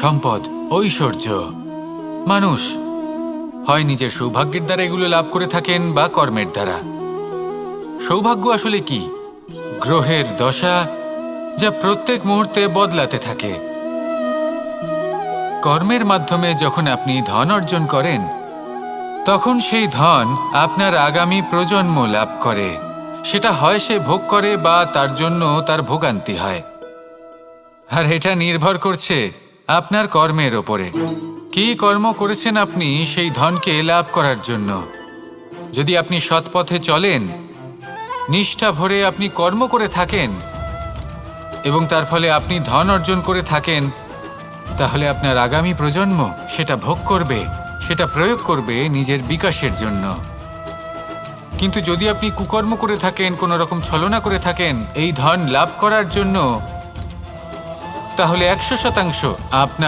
সম্পদ, ঐশ্বর্য। মানুষ হয় নিজের সৌভাগ্যের দ্বারা এগুলো লাভ করে থাকেন বা কর্মের দ্বারা। সৌভাগ্য আসলে কি? গ্রহের দশা, যা প্রত্যেক মুহূর্তে বদলাতে থাকে। কর্মের মাধ্যমে যখন আপনি ধন অর্জন করেন, তখন সেই ধন আপনার আগামী প্রজন্ম লাভ করে। সেটা হয় সে ভোগ করে বা তার জন্য তার ভোগান্তি হয়। আর এটা নির্ভর করছে আপনার কর্মের ওপরে। কি কর্ম করেছেন আপনি সেই ধনকে লাভ করার জন্য? যদি আপনি সৎ পথে চলেন, নিষ্ঠা ভরে আপনি কর্ম করে থাকেন এবং তার ফলে আপনি ধন অর্জন করে থাকেন, তাহলে আপনার আগামী প্রজন্ম সেটা ভোগ করবে, সেটা প্রয়োগ করবে নিজের বিকাশের জন্য। কিন্তু যদি আপনি কুকর্ম করে থাকেন, কোনো রকম ছলনা করে থাকেন এই ধন লাভ করার জন্য, তাহলে 100% আপনার